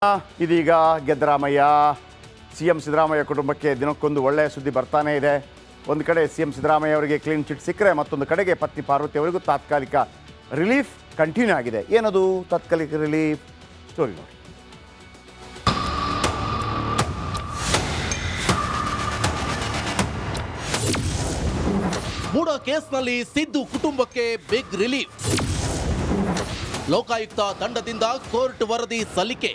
ಇದೀಗ ಗೆದ್ದರಾಮಯ್ಯ ಸಿಎಂ ಸಿದ್ದರಾಮಯ್ಯ ಕುಟುಂಬಕ್ಕೆ ದಿನಕ್ಕೊಂದು ಒಳ್ಳೆಯ ಸುದ್ದಿ ಬರ್ತಾನೆ ಇದೆ. ಒಂದು ಕಡೆ ಸಿಎಂ ಸಿದ್ದರಾಮಯ್ಯ ಅವರಿಗೆ ಕ್ಲೀನ್ ಚಿಟ್ ಸಿಕ್ಕರೆ ಮತ್ತೊಂದು ಕಡೆಗೆ ಪತ್ನಿ ಪಾರ್ವತಿ ಅವರಿಗೂ ತಾತ್ಕಾಲಿಕ ರಿಲೀಫ್ ಕಂಟಿನ್ಯೂ ಆಗಿದೆ. ಏನದು ತಾತ್ಕಾಲಿಕ ರಿಲೀಫ್? ಸ್ಟೋರಿ ನೋಡಿ. ಮೂಡ ಕೇಸ್ನಲ್ಲಿ ಸಿದ್ದು ಕುಟುಂಬಕ್ಕೆ ಬಿಗ್ ರಿಲೀಫ್. ಲೋಕಾಯುಕ್ತ ತಂಡದಿಂದ ಕೋರ್ಟ್ ವರದಿ ಸಲ್ಲಿಕೆ.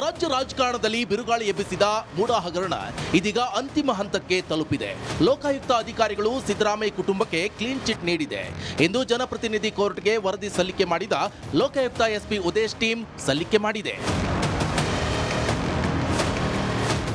ರಾಜ್ಯ ರಾಜಕಾರಣದಲ್ಲಿ ಬಿರುಗಾಳಿ ಎಬ್ಬಿಸಿದ ಮೂಡ ಹಗರಣ ಇದೀಗ ಅಂತಿಮ ಹಂತಕ್ಕೆ ತಲುಪಿದೆ. ಲೋಕಾಯುಕ್ತ ಅಧಿಕಾರಿಗಳು ಸಿದ್ದರಾಮಯ್ಯ ಕುಟುಂಬಕ್ಕೆ ಕ್ಲೀನ್ ಚಿಟ್ ನೀಡಿದೆ ಎಂದು ಜನಪ್ರತಿನಿಧಿ ಕೋರ್ಟ್ಗೆ ವರದಿ ಸಲ್ಲಿಕೆ ಮಾಡಿದ ಲೋಕಾಯುಕ್ತ ಎಸ್ಪಿ ಉದೇಶ್ ಟೀಮ್ ಸಲ್ಲಿಕೆ ಮಾಡಿದೆ.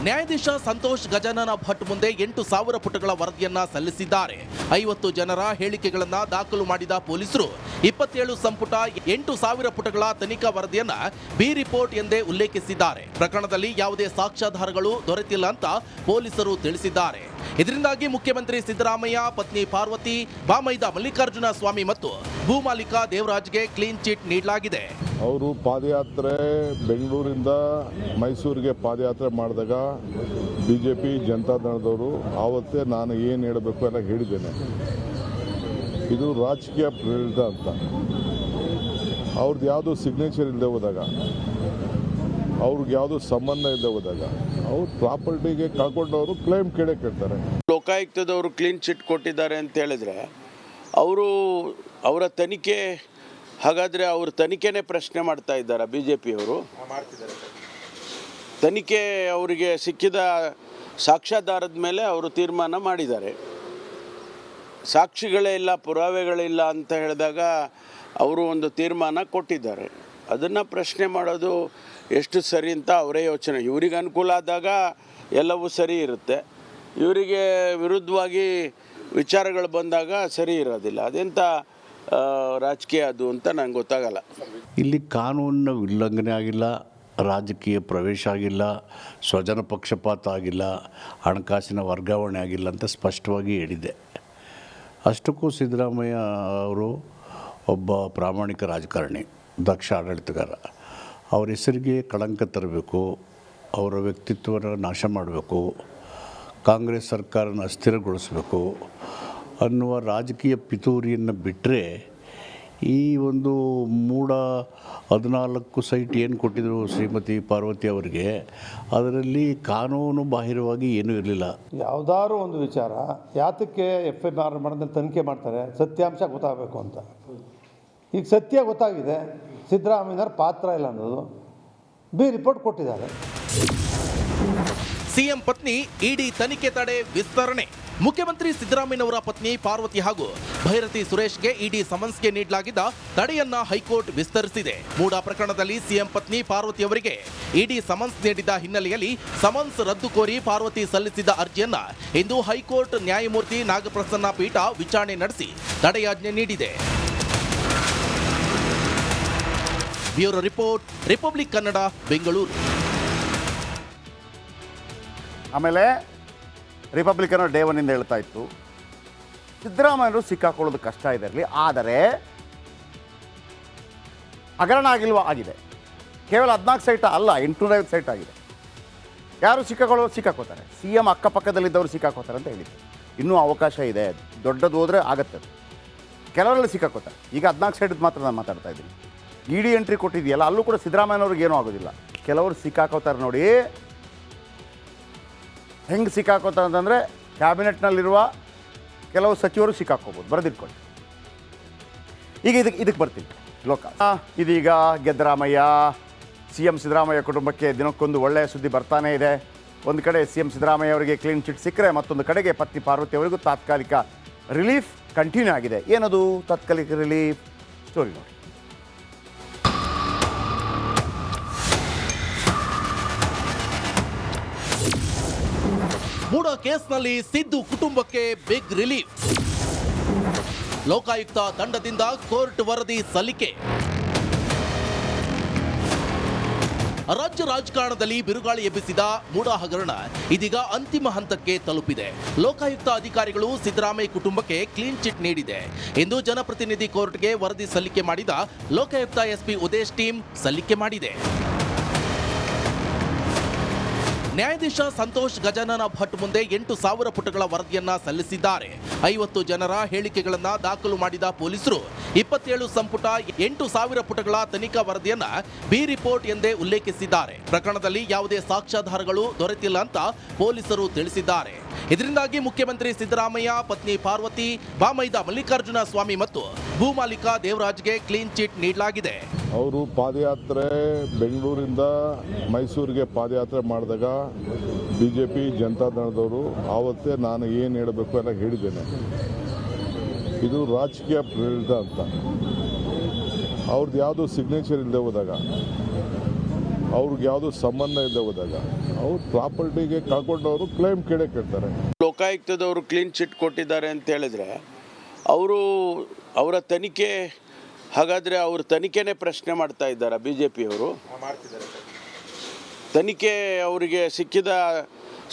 ನ್ಯಾಯಾಧೀಶ ಸಂತೋಷ್ ಗಜಾನನ ಭಟ್ ಮುಂದೆ 8,000 ಪುಟಗಳ ವರದಿಯನ್ನ ಸಲ್ಲಿಸಿದ್ದಾರೆ. 50 ಜನರ ಹೇಳಿಕೆಗಳನ್ನ ದಾಖಲು ಮಾಡಿದ ಪೊಲೀಸರು 27 ಸಂಪುಟ 8,000 ಪುಟಗಳ ತನಿಖಾ ವರದಿಯನ್ನ ಬಿ ರಿಪೋರ್ಟ್ ಎಂದೇ ಉಲ್ಲೇಖಿಸಿದ್ದಾರೆ. ಪ್ರಕರಣದಲ್ಲಿ ಯಾವುದೇ ಸಾಕ್ಷ್ಯಾಧಾರಗಳು ದೊರೆತಿಲ್ಲ ಅಂತ ಪೊಲೀಸರು ತಿಳಿಸಿದ್ದಾರೆ. ಇದರಿಂದಾಗಿ ಮುಖ್ಯಮಂತ್ರಿ ಸಿದ್ದರಾಮಯ್ಯ, ಪತ್ನಿ ಪಾರ್ವತಿ, ಬಾಮೈದ ಮಲ್ಲಿಕಾರ್ಜುನ ಸ್ವಾಮಿ ಮತ್ತು ಭೂಮಾಲೀಕ ದೇವರಾಜ್ಗೆ ಕ್ಲೀನ್ ಚಿಟ್ ನೀಡಲಾಗಿದೆ. ಅವರು ಪಾದಯಾತ್ರೆ ಬೆಂಗಳೂರಿಂದ ಮೈಸೂರಿಗೆ ಪಾದಯಾತ್ರೆ ಮಾಡಿದಾಗ ಬಿಜೆಪಿ ಜನತಾದಳದವರು ಆವತ್ತೇ ನಾನು ಏನು ಹೇಳಬೇಕು ಎಲ್ಲ ಹೇಳಿದ್ದೇನೆ. ಇದು ರಾಜಕೀಯ ಪ್ರೇರಿತ ಅಂತ. ಅವ್ರದ್ದು ಯಾವುದೋ ಸಿಗ್ನೇಚರ್ ಇಲ್ಲದೆ ಹೋದಾಗ, ಅವ್ರಿಗೆ ಯಾವುದೋ ಸಂಬಂಧ ಇಲ್ಲದೆ ಹೋದಾಗ ಅವ್ರ ಪ್ರಾಪರ್ಟಿಗೆ ಕಳ್ಕೊಂಡವರು ಕ್ಲೈಮ್ ಕೇಳ್ತಾರೆ. ಲೋಕಾಯುಕ್ತದವರು ಕ್ಲೀನ್ ಚಿಟ್ ಕೊಟ್ಟಿದ್ದಾರೆ ಅಂತ ಹೇಳಿದ್ರೆ ಅವರ ತನಿಖೆ, ಹಾಗಾದರೆ ಅವ್ರ ತನಿಖೆನೇ ಪ್ರಶ್ನೆ ಮಾಡ್ತಾ ಇದ್ದಾರೆ ಬಿ ಜೆ ಪಿಯವರು. ತನಿಖೆ ಅವರಿಗೆ ಸಿಕ್ಕಿದ ಸಾಕ್ಷ್ಯಾಧಾರದ ಮೇಲೆ ಅವರು ತೀರ್ಮಾನ ಮಾಡಿದ್ದಾರೆ. ಸಾಕ್ಷಿಗಳೇ ಇಲ್ಲ, ಪುರಾವೆಗಳಿಲ್ಲ ಅಂತ ಹೇಳಿದಾಗ ಅವರು ಒಂದು ತೀರ್ಮಾನ ಕೊಟ್ಟಿದ್ದಾರೆ. ಅದನ್ನು ಪ್ರಶ್ನೆ ಮಾಡೋದು ಎಷ್ಟು ಸರಿ ಅಂತ ಅವರೇ ಯೋಚನೆ. ಇವರಿಗೆ ಅನುಕೂಲ ಆದಾಗ ಎಲ್ಲವೂ ಸರಿ ಇರುತ್ತೆ, ಇವರಿಗೆ ವಿರುದ್ಧವಾಗಿ ವಿಚಾರಗಳು ಬಂದಾಗ ಸರಿ ಇರೋದಿಲ್ಲ. ಅದೆಂಥ ರಾಜಕೀಯ ಅದು ಅಂತ ನಂಗೆ ಗೊತ್ತಾಗಲ್ಲ. ಇಲ್ಲಿ ಕಾನೂನಿನ ಉಲ್ಲಂಘನೆ ಆಗಿಲ್ಲ, ರಾಜಕೀಯ ಪ್ರವೇಶ ಆಗಿಲ್ಲ, ಸ್ವಜನ ಪಕ್ಷಪಾತ ಆಗಿಲ್ಲ, ಹಣಕಾಸಿನ ವರ್ಗಾವಣೆ ಆಗಿಲ್ಲ ಅಂತ ಸ್ಪಷ್ಟವಾಗಿ ಹೇಳಿದೆ. ಅಷ್ಟಕ್ಕೂ ಸಿದ್ದರಾಮಯ್ಯ ಅವರು ಒಬ್ಬ ಪ್ರಾಮಾಣಿಕ ರಾಜಕಾರಣಿ, ದಕ್ಷ ಆಡಳಿತಗಾರ. ಅವ್ರ ಹೆಸರಿಗೆ ಕಳಂಕ ತರಬೇಕು, ಅವರ ವ್ಯಕ್ತಿತ್ವನ ನಾಶ ಮಾಡಬೇಕು, ಕಾಂಗ್ರೆಸ್ ಸರ್ಕಾರನ ಅಸ್ಥಿರಗೊಳಿಸಬೇಕು ಅನ್ನುವ ರಾಜಕೀಯ ಪಿತೂರಿಯನ್ನು ಬಿಟ್ಟರೆ ಈ ಒಂದು ಮೂಡ 14 ಸೈಟ್ ಏನು ಕೊಟ್ಟಿದ್ರು ಶ್ರೀಮತಿ ಪಾರ್ವತಿ ಅವರಿಗೆ, ಅದರಲ್ಲಿ ಕಾನೂನು ಬಾಹಿರವಾಗಿ ಏನೂ ಇರಲಿಲ್ಲ. ಯಾವುದಾದ್ರೂ ಒಂದು ವಿಚಾರ ಯಾತಕ್ಕೆ FIR ಮಾಡಿದ್ರೆ ತನಿಖೆ ಮಾಡ್ತಾರೆ, ಸತ್ಯಾಂಶ ಗೊತ್ತಾಗಬೇಕು ಅಂತ. ಈಗ ಸತ್ಯ ಗೊತ್ತಾಗಿದೆ, ಸಿದ್ದರಾಮಯ್ಯನವ್ರ ಪಾತ್ರ ಇಲ್ಲ ಅನ್ನೋದು ಬಿ ರಿಪೋರ್ಟ್ ಕೊಟ್ಟಿದ್ದಾರೆ. ಸಿಎಂ ಪತ್ನಿ ಇಡಿ ತನಿಖೆ ತಡೆ ವಿಸ್ತರಣೆ. ಮುಖ್ಯಮಂತ್ರಿ ಸಿದ್ದರಾಮಯ್ಯನವರ ಪತ್ನಿ ಪಾರ್ವತಿ ಹಾಗೂ ಭೈರತಿ ಸುರೇಶ್ಗೆ ಇಡಿ ಸಮನ್ಸ್ಗೆ ನೀಡಲಾಗಿದ್ದ ತಡೆಯನ್ನ ಹೈಕೋರ್ಟ್ ವಿಸ್ತರಿಸಿದೆ. ಮೂಡ ಪ್ರಕರಣದಲ್ಲಿ ಸಿಎಂ ಪತ್ನಿ ಪಾರ್ವತಿ ಅವರಿಗೆ ಇಡಿ ಸಮನ್ಸ್ ನೀಡಿದ ಹಿನ್ನೆಲೆಯಲ್ಲಿ ಸಮನ್ಸ್ ರದ್ದು ಕೋರಿ ಪಾರ್ವತಿ ಸಲ್ಲಿಸಿದ್ದ ಅರ್ಜಿಯನ್ನ ಇಂದು ಹೈಕೋರ್ಟ್ ನ್ಯಾಯಮೂರ್ತಿ ನಾಗಪ್ರಸನ್ನ ಪೀಠ ವಿಚಾರಣೆ ನಡೆಸಿ ತಡೆಯಾಜ್ಞೆ ನೀಡಿದೆ. Bureau report, republic Kannada, Bengaluru. ಆಮೇಲೆ ರಿಪಬ್ಲಿಕನ್ ಡೇ ಒನ್ನಿಂದ ಹೇಳ್ತಾ ಇತ್ತು, ಸಿದ್ದರಾಮಯ್ಯರು ಸಿಕ್ಕಾಕೊಳ್ಳೋದು ಕಷ್ಟ ಇದೆ ಇರಲಿ, ಆದರೆ ಹಗರಣ ಆಗಿಲ್ವಾ? ಆಗಿದೆ. ಕೇವಲ 14 ಸೈಟ್ ಅಲ್ಲ, 850 ಸೈಟ್ ಆಗಿದೆ. ಯಾರು ಸಿಕ್ಕಾಕೋತಾರೆ, CM ಅಕ್ಕಪಕ್ಕದಲ್ಲಿದ್ದವರು ಸಿಕ್ಕಾಕೋತಾರೆ ಅಂತ ಹೇಳಿದ್ರು. ಇನ್ನೂ ಅವಕಾಶ ಇದೆ, ದೊಡ್ಡದು ಹೋದರೆ ಆಗತ್ತೆ. ಕೆಲವರಲ್ಲಿ ಸಿಕ್ಕಾಕೋತಾರೆ. ಈಗ 14 ಸೈಟದ್ದು ಮಾತ್ರ ನಾನು ಮಾತಾಡ್ತಾ ಇದ್ದೀನಿ. ಇಡಿ ಎಂಟ್ರಿ ಕೊಟ್ಟಿದೆಯಲ್ಲ, ಅಲ್ಲೂ ಕೂಡ ಸಿದ್ದರಾಮಯ್ಯನವ್ರಿಗೆ ಏನೂ ಆಗೋದಿಲ್ಲ. ಕೆಲವರು ಸಿಕ್ಕಾಕೋತಾರೆ ನೋಡಿ. ಹೆಂಗೆ ಸಿಕ್ಕಾಕೋತಾರೆ ಅಂತಂದರೆ, ಕ್ಯಾಬಿನೆಟ್ನಲ್ಲಿರುವ ಕೆಲವು ಸಚಿವರು ಸಿಕ್ಕಾಕೋಬೋದು. ಬರೆದಿಟ್ಕೊಳ್ಳಿ. ಈಗ ಇದಕ್ಕೆ ಬರ್ತೀನಿ. ಇದೀಗ ಗೆದ್ದರಾಮಯ್ಯ ಸಿಎಂ ಸಿದ್ದರಾಮಯ್ಯ ಕುಟುಂಬಕ್ಕೆ ದಿನಕ್ಕೊಂದು ಒಳ್ಳೆಯ ಸುದ್ದಿ ಬರ್ತಾನೆ ಇದೆ. ಒಂದು ಕಡೆ ಸಿಎಂ ಸಿದ್ದರಾಮಯ್ಯ ಅವರಿಗೆ ಕ್ಲೀನ್ ಚಿಟ್ ಸಿಕ್ಕರೆ ಮತ್ತೊಂದು ಕಡೆಗೆ ಪತ್ನಿ ಪಾರ್ವತಿ ಅವರಿಗೂ ತಾತ್ಕಾಲಿಕ ರಿಲೀಫ್ ಕಂಟಿನ್ಯೂ ಆಗಿದೆ. ಏನದು ತಾತ್ಕಾಲಿಕ ರಿಲೀಫ್? ಸ್ಟೋರಿ ನೋಡಿ. ಮೂಡ ಕೇಸ್ನಲ್ಲಿ ಸಿದ್ದು ಕುಟುಂಬಕ್ಕೆ ಬಿಗ್ ರಿಲೀಫ್. ಲೋಕಾಯುಕ್ತ ತಂಡದಿಂದ ಕೋರ್ಟ್ ವರದಿ ಸಲ್ಲಿಕೆ. ರಾಜ್ಯ ರಾಜಕಾರಣದಲ್ಲಿ ಬಿರುಗಾಳಿ ಎಬ್ಬಿಸಿದ ಮೂಡಾ ಹಗರಣ ಇದೀಗ ಅಂತಿಮ ಹಂತಕ್ಕೆ ತಲುಪಿದೆ. ಲೋಕಾಯುಕ್ತ ಅಧಿಕಾರಿಗಳು ಸಿದ್ದರಾಮಯ್ಯ ಕುಟುಂಬಕ್ಕೆ ಕ್ಲೀನ್ ಚಿಟ್ ನೀಡಿದೆ. ಇಂದು ಜನಪ್ರತಿನಿಧಿ ಕೋರ್ಟ್ಗೆ ವರದಿ ಸಲ್ಲಿಕೆ ಮಾಡಿದ ಲೋಕಾಯುಕ್ತ ಎಸ್ಪಿ ಉದೇಶ್ ಟೀಮ್ ಸಲ್ಲಿಕೆ ಮಾಡಿದೆ. ನ್ಯಾಯಾಧೀಶ ಸಂತೋಷ್ ಗಜಾನನ ಭಟ್ ಮುಂದೆ 8,000 ಪುಟಗಳ ವರದಿಯನ್ನ ಸಲ್ಲಿಸಿದ್ದಾರೆ. 50 ಜನರ ಹೇಳಿಕೆಗಳನ್ನ ದಾಖಲು ಮಾಡಿದ ಪೊಲೀಸರು 27 ಸಂಪುಟ 8,000 ಪುಟಗಳ ತನಿಖಾ ವರದಿಯನ್ನ ಬಿ ರಿಪೋರ್ಟ್ ಎಂದೇ ಉಲ್ಲೇಖಿಸಿದ್ದಾರೆ. ಪ್ರಕರಣದಲ್ಲಿ ಯಾವುದೇ ಸಾಕ್ಷ್ಯಾಧಾರಗಳು ದೊರೆತಿಲ್ಲ ಅಂತ ಪೊಲೀಸರು ತಿಳಿಸಿದ್ದಾರೆ. ಇದರಿಂದಾಗಿ ಮುಖ್ಯಮಂತ್ರಿ ಸಿದ್ದರಾಮಯ್ಯ, ಪತ್ನಿ ಪಾರ್ವತಿ, ಬಾಮೈದ ಮಲ್ಲಿಕಾರ್ಜುನ ಸ್ವಾಮಿ ಮತ್ತು ಭೂಮಾಲೀಕ ದೇವರಾಜ್ಗೆ ಕ್ಲೀನ್ ಚಿಟ್ ನೀಡಲಾಗಿದೆ. ಅವರು ಪಾದಯಾತ್ರೆ ಬೆಂಗಳೂರಿಂದ ಮೈಸೂರಿಗೆ ಪಾದಯಾತ್ರೆ ಮಾಡಿದಾಗ BJP ಜನತಾದಳದವರು ಆವತ್ತೇ ನಾನು ಏನು ಹೇಳಬೇಕು ಎಲ್ಲ ಹೇಳಿದ್ದೇನೆ. ಇದು ರಾಜಕೀಯ ಪ್ರೇರಿತ ಅಂತ. ಅವ್ರದ್ದು ಯಾವುದೂ ಸಿಗ್ನೇಚರ್ ಇಲ್ಲದೆ ಹೋದಾಗ, ಅವ್ರಿಗೆ ಯಾವುದೂ ಸಂಬಂಧ ಇಲ್ಲದೆ ಹೋದಾಗ ಅವ್ರು ಪ್ರಾಪರ್ಟಿಗೆ ಕಳ್ಕೊಂಡವರು ಕ್ಲೈಮ್ ಕೇಳ್ತಾರೆ. ಲೋಕಾಯುಕ್ತದವರು ಕ್ಲೀನ್ ಚಿಟ್ ಕೊಟ್ಟಿದ್ದಾರೆ ಅಂತ ಹೇಳಿದ್ರೆ ಅವರ ತನಿಖೆ, ಹಾಗಾದರೆ ಅವ್ರ ತನಿಖೆನೇ ಪ್ರಶ್ನೆ ಮಾಡ್ತಾ ಇದ್ದಾರೆ BJPಯವರು. ತನಿಖೆ ಅವರಿಗೆ ಸಿಕ್ಕಿದ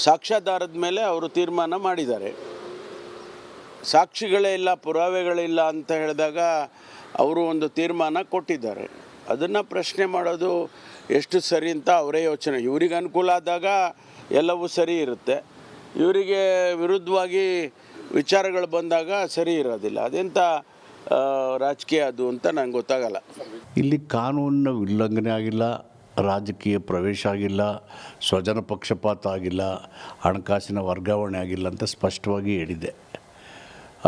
ಸಾಕ್ಷ್ಯಾಧಾರದ ಮೇಲೆ ಅವರು ತೀರ್ಮಾನ ಮಾಡಿದ್ದಾರೆ. ಸಾಕ್ಷಿಗಳೇ ಇಲ್ಲ, ಪುರಾವೆಗಳಿಲ್ಲ ಅಂತ ಹೇಳಿದಾಗ ಅವರು ಒಂದು ತೀರ್ಮಾನ ಕೊಟ್ಟಿದ್ದಾರೆ. ಅದನ್ನು ಪ್ರಶ್ನೆ ಮಾಡೋದು ಎಷ್ಟು ಸರಿ ಅಂತ ಅವರೇ ಯೋಚನೆ. ಇವರಿಗೆ ಅನುಕೂಲ ಆದಾಗ ಎಲ್ಲವೂ ಸರಿ ಇರುತ್ತೆ, ಇವರಿಗೆ ವಿರುದ್ಧವಾಗಿ ವಿಚಾರಗಳು ಬಂದಾಗ ಸರಿ ಇರೋದಿಲ್ಲ. ಅದೆಂಥ ರಾಜಕೀಯ ಅದು ಅಂತ ನಂಗೆ ಗೊತ್ತಾಗಲ್ಲ. ಇಲ್ಲಿ ಕಾನೂನಿನ ಉಲ್ಲಂಘನೆ ಆಗಿಲ್ಲ, ರಾಜಕೀಯ ಪ್ರವೇಶ ಆಗಿಲ್ಲ, ಸ್ವಜನ ಪಕ್ಷಪಾತ ಆಗಿಲ್ಲ, ಹಣಕಾಸಿನ ವರ್ಗಾವಣೆ ಆಗಿಲ್ಲ ಅಂತ ಸ್ಪಷ್ಟವಾಗಿ ಹೇಳಿದೆ.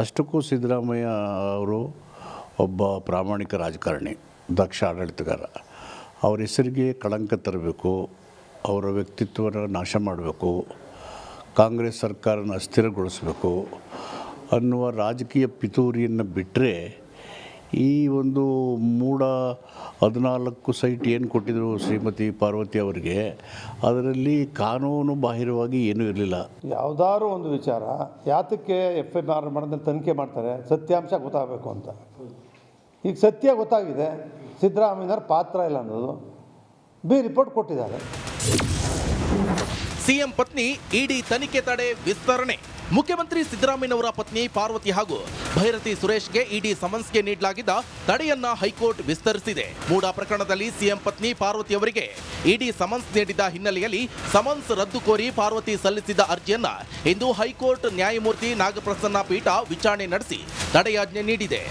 ಅಷ್ಟಕ್ಕೂ ಸಿದ್ದರಾಮಯ್ಯ ಅವರು ಒಬ್ಬ ಪ್ರಾಮಾಣಿಕ ರಾಜಕಾರಣಿ, ದಕ್ಷ ಆಡಳಿತಗಾರ. ಅವ್ರ ಹೆಸರಿಗೆ ಕಳಂಕ ತರಬೇಕು, ಅವರ ವ್ಯಕ್ತಿತ್ವನ ನಾಶ ಮಾಡಬೇಕು, ಕಾಂಗ್ರೆಸ್ ಸರ್ಕಾರನ ಅಸ್ಥಿರಗೊಳಿಸಬೇಕು ಅನ್ನುವ ರಾಜಕೀಯ ಪಿತೂರಿಯನ್ನು ಬಿಟ್ಟರೆ ಈ ಒಂದು ಮೂಡ 14 ಸೈಟ್ ಏನು ಕೊಟ್ಟಿದ್ರು ಶ್ರೀಮತಿ ಪಾರ್ವತಿ ಅವರಿಗೆ, ಅದರಲ್ಲಿ ಕಾನೂನು ಬಾಹಿರವಾಗಿ ಏನೂ ಇರಲಿಲ್ಲ. ಯಾವುದಾದ್ರೂ ಒಂದು ವಿಚಾರ ಯಾತಕ್ಕೆ FIR ಮಾಡಿದ್ಮೇಲೆ ತನಿಖೆ ಮಾಡ್ತಾರೆ, ಸತ್ಯಾಂಶ ಗೊತ್ತಾಗಬೇಕು ಅಂತ. ಈಗ ಸತ್ಯ ಗೊತ್ತಾಗಿದೆ, ಸಿದ್ದರಾಮಯ್ಯನವ್ರ ಪಾತ್ರ ಇಲ್ಲ ಅನ್ನೋದು ಬಿ ರಿಪೋರ್ಟ್ ಕೊಟ್ಟಿದ್ದಾರೆ. ಸಿಎಂ ಪತ್ನಿ ಇಡಿ ತನಿಖೆ ತಡೆ ವಿಸ್ತರಣೆ. ಮುಖ್ಯಮಂತ್ರಿ ಸಿದ್ದರಾಮಯ್ಯನವರ ಪತ್ನಿ ಪಾರ್ವತಿ ಹಾಗೂ ಭೈರತಿ ಸುರೇಶ್ಗೆ ಇಡಿ ಸಮನ್ಸ್ಗೆ ನೀಡಲಾಗಿದ್ದ ತಡೆಯನ್ನ ಹೈಕೋರ್ಟ್ ವಿಸ್ತರಿಸಿದೆ. ಮೂಡಾ ಪ್ರಕರಣದಲ್ಲಿ ಸಿಎಂ ಪತ್ನಿ ಪಾರ್ವತಿ ಅವರಿಗೆ ಇಡಿ ಸಮನ್ಸ್ ನೀಡಿದ ಹಿನ್ನೆಲೆಯಲ್ಲಿ ಸಮನ್ಸ್ ರದ್ದು ಕೋರಿ ಪಾರ್ವತಿ ಸಲ್ಲಿಸಿದ್ದ ಅರ್ಜಿಯನ್ನ ಇಂದು ಹೈಕೋರ್ಟ್ ನ್ಯಾಯಮೂರ್ತಿ ನಾಗಪ್ರಸನ್ನ ಪೀಠ ವಿಚಾರಣೆ ನಡೆಸಿ ತಡೆಯಾಜ್ಞೆ ನೀಡಿದೆ.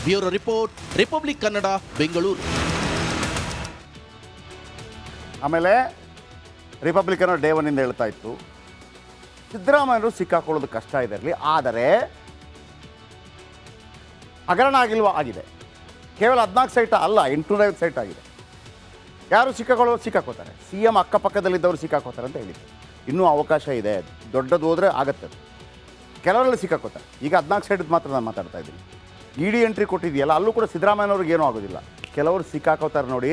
Bureau report, republic Kannada, Bengaluru. ಆಮೇಲೆ ರಿಪಬ್ಲಿಕನ್ ಡೇ ಒನ್ನಿಂದ ಹೇಳ್ತಾ ಇತ್ತು, ಸಿದ್ದರಾಮಯ್ಯರು ಸಿಕ್ಕಾಕೊಳ್ಳೋದು ಕಷ್ಟ ಇದೆ ಇರಲಿ, ಆದರೆ ಹಗರಣ ಆಗಿದೆ. ಕೇವಲ 14 ಸೈಟ್ ಅಲ್ಲ, 850 ಸೈಟ್ ಆಗಿದೆ. ಯಾರು ಸಿಕ್ಕಾಕೋತಾರೆ, CM ಅಕ್ಕಪಕ್ಕದಲ್ಲಿದ್ದವರು ಸಿಕ್ಕಾಕೋತಾರೆ ಅಂತ ಹೇಳಿದ್ರು. ಇನ್ನೂ ಅವಕಾಶ ಇದೆ, ದೊಡ್ಡದು ಹೋದರೆ ಆಗತ್ತೆ. ಕೆಲವರಲ್ಲಿ ಸಿಕ್ಕಾಕೋತಾರೆ. ಈಗ 14 ಸೈಟದ್ದು ಮಾತ್ರ ನಾನು ಮಾತಾಡ್ತಾ ಇದ್ದೀನಿ. ಇಡಿ ಎಂಟ್ರಿ ಕೊಟ್ಟಿದೆಯಲ್ಲ, ಅಲ್ಲೂ ಕೂಡ ಸಿದ್ದರಾಮಯ್ಯನವ್ರಿಗೆ ಏನೂ ಆಗೋದಿಲ್ಲ. ಕೆಲವರು ಸಿಕ್ಕಾಕೋತಾರೆ ನೋಡಿ.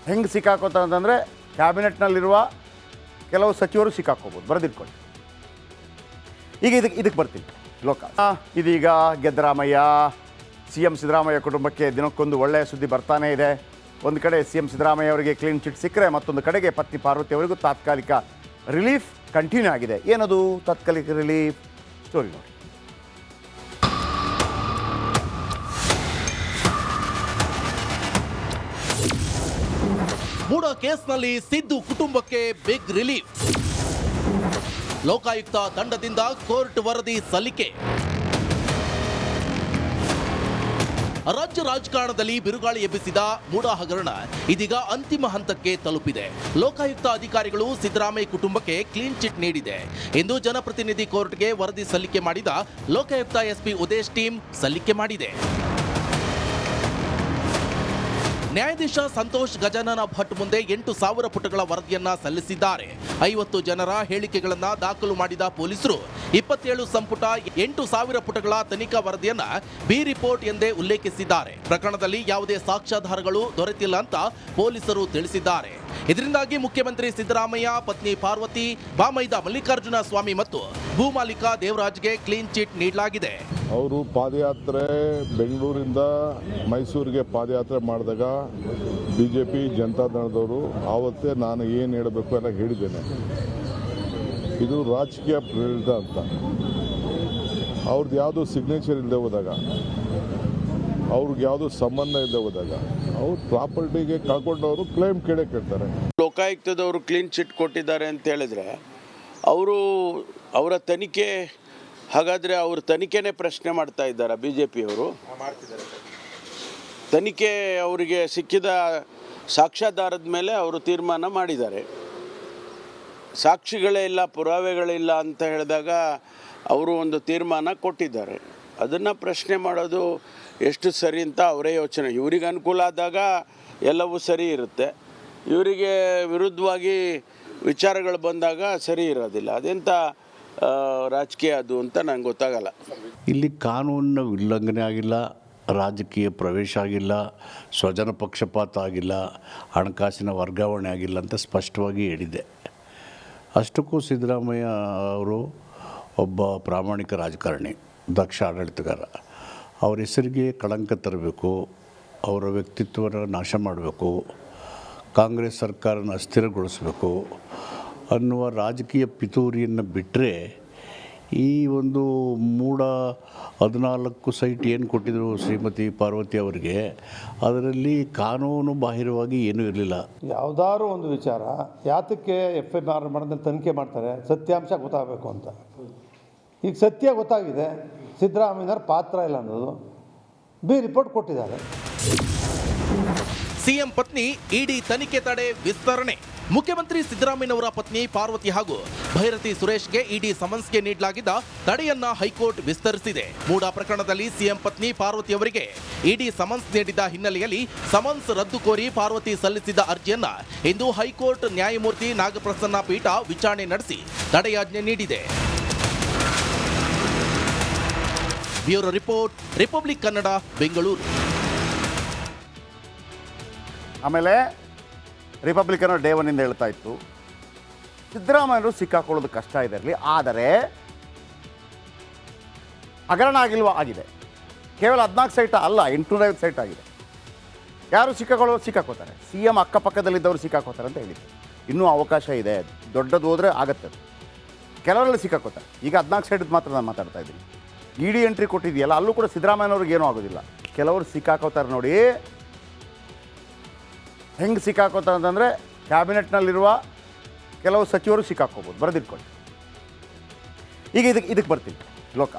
ಹೆಂಗೆ ಸಿಕ್ಕಾಕೋತಾರೆ ಅಂತಂದರೆ, ಕ್ಯಾಬಿನೆಟ್ನಲ್ಲಿರುವ ಕೆಲವು ಸಚಿವರು ಸಿಕ್ಕಾಕೋಬೋದು, ಬರೆದಿಟ್ಕೊಳ್ಳಿ. ಈಗ ಇದಕ್ಕೆ ಬರ್ತೀನಿ. ಇದೀಗ ಗೆದ್ದರಾಮಯ್ಯ, CM ಸಿದ್ದರಾಮಯ್ಯ ಕುಟುಂಬಕ್ಕೆ ದಿನಕ್ಕೊಂದು ಒಳ್ಳೆಯ ಸುದ್ದಿ ಬರ್ತಾನೇ ಇದೆ. ಒಂದು ಕಡೆ CM ಸಿದ್ದರಾಮಯ್ಯ ಅವರಿಗೆ ಕ್ಲೀನ್ ಚಿಟ್ ಸಿಕ್ಕರೆ, ಮತ್ತೊಂದು ಕಡೆಗೆ ಪತ್ನಿ ಪಾರ್ವತಿ ಅವರಿಗೂ ತಾತ್ಕಾಲಿಕ ರಿಲೀಫ್ ಕಂಟಿನ್ಯೂ ಆಗಿದೆ. ಏನದು ತಾತ್ಕಾಲಿಕ ರಿಲೀಫ್? ಸ್ಟೋರಿ ನೋಡಿ. ಮೂಡಾ ಕೇಸ್ನಲ್ಲಿ ಸಿದ್ದು ಕುಟುಂಬಕ್ಕೆ ಬಿಗ್ ರಿಲೀಫ್. ಲೋಕಾಯುಕ್ತ ತಂಡದಿಂದ ಕೋರ್ಟ್ ವರದಿ ಸಲ್ಲಿಕೆ. ರಾಜ್ಯ ರಾಜಕಾರಣದಲ್ಲಿ ಬಿರುಗಾಳಿ ಎಬ್ಬಿಸಿದ ಮೂಡಾ ಹಗರಣ ಇದೀಗ ಅಂತಿಮ ಹಂತಕ್ಕೆ ತಲುಪಿದೆ. ಲೋಕಾಯುಕ್ತ ಅಧಿಕಾರಿಗಳು ಸಿದ್ದರಾಮಯ್ಯ ಕುಟುಂಬಕ್ಕೆ ಕ್ಲೀನ್ ಚಿಟ್ ನೀಡಿದೆ. ಇಂದು ಜನಪ್ರತಿನಿಧಿ ಕೋರ್ಟ್ಗೆ ವರದಿ ಸಲ್ಲಿಕೆ ಮಾಡಿದ ಲೋಕಾಯುಕ್ತ ಎಸ್ಪಿ ಉದೇಶ್ ಟೀಮ್ ಸಲ್ಲಿಕೆ ಮಾಡಿದೆ. ನ್ಯಾಯಾಧೀಶ ಸಂತೋಷ್ ಗಜಾನನ ಭಟ್ ಮುಂದೆ 8,000 ಪುಟಗಳ ವರದಿಯನ್ನ ಸಲ್ಲಿಸಿದ್ದಾರೆ. 50 ಜನರ ಹೇಳಿಕೆಗಳನ್ನ ದಾಖಲು ಮಾಡಿದ ಪೊಲೀಸರು 27 ಸಂಪುಟ 8,000 ಪುಟಗಳ ತನಿಖಾ ವರದಿಯನ್ನ ಬಿ ರಿಪೋರ್ಟ್ ಎಂದೇ ಉಲ್ಲೇಖಿಸಿದ್ದಾರೆ. ಪ್ರಕರಣದಲ್ಲಿ ಯಾವುದೇ ಸಾಕ್ಷ್ಯಾಧಾರಗಳು ದೊರೆತಿಲ್ಲ ಅಂತ ಪೊಲೀಸರು ತಿಳಿಸಿದ್ದಾರೆ. ಇದರಿಂದಾಗಿ ಮುಖ್ಯಮಂತ್ರಿ ಸಿದ್ದರಾಮಯ್ಯ, ಪತ್ನಿ ಪಾರ್ವತಿ, ಬಾಮೈದ ಮಲ್ಲಿಕಾರ್ಜುನ ಸ್ವಾಮಿ ಮತ್ತು ಭೂಮಾಲೀಕ ದೇವರಾಜ್ಗೆ ಕ್ಲೀನ್ ಚಿಟ್ ನೀಡಲಾಗಿದೆ. ಅವರು ಪಾದಯಾತ್ರೆ ಬೆಂಗಳೂರಿಂದ ಮೈಸೂರಿಗೆ ಪಾದಯಾತ್ರೆ ಮಾಡಿದಾಗ BJP ಜನತಾದಳದವರು ಆವತ್ತೇ ನಾನು ಏನು ಹೇಳಬೇಕು ಎಲ್ಲ ಹೇಳಿದ್ದೇನೆ. ಇದು ರಾಜಕೀಯ ಪ್ರೇರಿತ ಅಂತ. ಅವ್ರದ್ದು ಯಾವುದೂ ಸಿಗ್ನೇಚರ್ ಇಲ್ಲದೆ ಹೋದಾಗ, ಅವ್ರಿಗೆ ಯಾವುದೂ ಸಂಬಂಧ ಇಲ್ಲದೆ ಹೋದಾಗ ಅವ್ರು ಪ್ರಾಪರ್ಟಿಗೆ ಕಳ್ಕೊಂಡವರು ಕ್ಲೈಮ್ ಕೇಳ್ತಾರೆ. ಲೋಕಾಯುಕ್ತದವರು ಕ್ಲೀನ್ ಚಿಟ್ ಕೊಟ್ಟಿದ್ದಾರೆ ಅಂತ ಹೇಳಿದ್ರೆ ಅವರ ತನಿಖೆ, ಹಾಗಾದರೆ ಅವ್ರ ತನಿಖೆನೇ ಪ್ರಶ್ನೆ ಮಾಡ್ತಾ ಇದ್ದಾರೆ BJPಯವರು. ತನಿಖೆ ಅವರಿಗೆ ಸಿಕ್ಕಿದ ಸಾಕ್ಷ್ಯಾಧಾರದ ಮೇಲೆ ಅವರು ತೀರ್ಮಾನ ಮಾಡಿದ್ದಾರೆ. ಸಾಕ್ಷಿಗಳೇ ಇಲ್ಲ, ಪುರಾವೆಗಳಿಲ್ಲ ಅಂತ ಹೇಳಿದಾಗ ಅವರು ಒಂದು ತೀರ್ಮಾನ ಕೊಟ್ಟಿದ್ದಾರೆ. ಅದನ್ನು ಪ್ರಶ್ನೆ ಮಾಡೋದು ಎಷ್ಟು ಸರಿ ಅಂತ ಅವರೇ ಯೋಚನೆ. ಇವರಿಗೆ ಅನುಕೂಲ ಆದಾಗ ಎಲ್ಲವೂ ಸರಿ ಇರುತ್ತೆ, ಇವರಿಗೆ ವಿರುದ್ಧವಾಗಿ ವಿಚಾರಗಳು ಬಂದಾಗ ಸರಿ ಇರೋದಿಲ್ಲ. ಅದೆಂಥ ರಾಜಕೀಯ ಅದು ಅಂತ ನಂಗೆ ಗೊತ್ತಾಗಲ್ಲ. ಇಲ್ಲಿ ಕಾನೂನಿನ ಉಲ್ಲಂಘನೆ ಆಗಿಲ್ಲ, ರಾಜಕೀಯ ಪ್ರವೇಶ ಆಗಿಲ್ಲ, ಸ್ವಜನ ಪಕ್ಷಪಾತ ಆಗಿಲ್ಲ, ಹಣಕಾಸಿನ ವರ್ಗಾವಣೆ ಆಗಿಲ್ಲ ಅಂತ ಸ್ಪಷ್ಟವಾಗಿ ಹೇಳಿದೆ. ಅಷ್ಟಕ್ಕೂ ಸಿದ್ದರಾಮಯ್ಯ ಅವರು ಒಬ್ಬ ಪ್ರಾಮಾಣಿಕ ರಾಜಕಾರಣಿ, ದಕ್ಷ ಆಡಳಿತಗಾರ. ಅವ್ರ ಹೆಸರಿಗೆ ಕಳಂಕ ತರಬೇಕು, ಅವರ ವ್ಯಕ್ತಿತ್ವನ ನಾಶ ಮಾಡಬೇಕು, ಕಾಂಗ್ರೆಸ್ ಸರ್ಕಾರನ ಅಸ್ಥಿರಗೊಳಿಸಬೇಕು ಅನ್ನುವ ರಾಜಕೀಯ ಪಿತೂರಿಯನ್ನು ಬಿಟ್ಟರೆ ಈ ಒಂದು 14 ಸೈಟ್ ಏನು ಕೊಟ್ಟಿದ್ರು ಶ್ರೀಮತಿ ಪಾರ್ವತಿ ಅವರಿಗೆ, ಅದರಲ್ಲಿ ಕಾನೂನು ಬಾಹಿರವಾಗಿ ಏನೂ ಇರಲಿಲ್ಲ. ಯಾವುದಾದ್ರು ಒಂದು ವಿಚಾರ ಯಾತಕ್ಕೆ FIR ಮಾಡಿದ್ರೆ ತನಿಖೆ ಮಾಡ್ತಾರೆ, ಸತ್ಯಾಂಶ ಗೊತ್ತಾಗಬೇಕು ಅಂತ. ಈಗ ಸತ್ಯ ಗೊತ್ತಾಗಿದೆ, ಸಿದ್ದರಾಮಯ್ಯನವ್ರ ಪಾತ್ರ ಇಲ್ಲ ಅನ್ನೋದು ರಿಪೋರ್ಟ್ ಕೊಟ್ಟಿದ್ದಾರೆ. ಸಿಎಂ ಪತ್ನಿ ಇಡಿ ತನಿಖೆ ತಡೆ ವಿಸ್ತರಣೆ. ಮುಖ್ಯಮಂತ್ರಿ ಸಿದ್ದರಾಮಯ್ಯನವರ ಪತ್ನಿ ಪಾರ್ವತಿ ಹಾಗೂ ಭೈರತಿ ಸುರೇಶ್ಗೆ ಇಡಿ ಸಮನ್ಸ್ಗೆ ನೀಡಲಾಗಿದ್ದ ತಡೆಯನ್ನ ಹೈಕೋರ್ಟ್ ವಿಸ್ತರಿಸಿದೆ. ಮೂಡಾ ಪ್ರಕರಣದಲ್ಲಿ ಸಿಎಂ ಪತ್ನಿ ಪಾರ್ವತಿ ಅವರಿಗೆ ಇಡಿ ಸಮನ್ಸ್ ನೀಡಿದ್ದ ಹಿನ್ನೆಲೆಯಲ್ಲಿ ಸಮನ್ಸ್ ರದ್ದು ಕೋರಿ ಪಾರ್ವತಿ ಸಲ್ಲಿಸಿದ್ದ ಅರ್ಜಿಯನ್ನ ಇಂದು ಹೈಕೋರ್ಟ್ ನ್ಯಾಯಮೂರ್ತಿ ನಾಗಪ್ರಸನ್ನ ಪೀಠ ವಿಚಾರಣೆ ನಡೆಸಿ ತಡೆಯಾಜ್ಞೆ ನೀಡಿದೆ. Bureau report, republic Kannada, Bengaluru. ಆಮೇಲೆ ರಿಪಬ್ಲಿಕನ್ ಡೇ ಒನ್ನಿಂದ ಹೇಳ್ತಾ ಇತ್ತು, ಸಿದ್ದರಾಮಯ್ಯರು ಸಿಕ್ಕಾಕೊಳ್ಳೋದು ಕಷ್ಟ ಇದೆ ಇರಲಿ, ಆದರೆ ಹಗರಣ ಆಗಿಲ್ವಾ? ಆಗಿದೆ. ಕೇವಲ 14 ಸೈಟ್ ಅಲ್ಲ, 850 ಸೈಟ್ ಆಗಿದೆ. ಯಾರು ಸಿಕ್ಕಾಕೋತಾರೆ, CM ಅಕ್ಕಪಕ್ಕದಲ್ಲಿದ್ದವರು ಸಿಕ್ಕಾಕೋತಾರೆ ಅಂತ ಹೇಳಿದ್ರು. ಇನ್ನೂ ಅವಕಾಶ ಇದೆ, ದೊಡ್ಡದು ಹೋದರೆ ಆಗತ್ತೆ. ಕೆಲವರಲ್ಲಿ ಸಿಕ್ಕಾಕೋತಾರೆ. ಈಗ 14 ಸೈಟದ್ದು ಮಾತ್ರ ನಾನು ಮಾತಾಡ್ತಾ ಇದ್ದೀನಿ. ಇಡಿ ಎಂಟ್ರಿ ಕೊಟ್ಟಿದೆಯಲ್ಲ, ಅಲ್ಲೂ ಕೂಡ ಸಿದ್ದರಾಮಯ್ಯನವ್ರಿಗೆ ಏನೂ ಆಗೋದಿಲ್ಲ. ಕೆಲವರು ಸಿಕ್ಕಾಕೋತಾರೆ ನೋಡಿ. ಹೆಂಗೆ ಸಿಕ್ಕಾಕೋತಾರೆ ಅಂತಂದರೆ, ಕ್ಯಾಬಿನೆಟ್ನಲ್ಲಿರುವ ಕೆಲವು ಸಚಿವರು ಸಿಕ್ಕಾಕೋಬೋದು, ಬರೆದಿಟ್ಕೊಳ್ಳಿ. ಈಗ ಇದಕ್ಕೆ ಬರ್ತೀನಿ. ಲೋಕ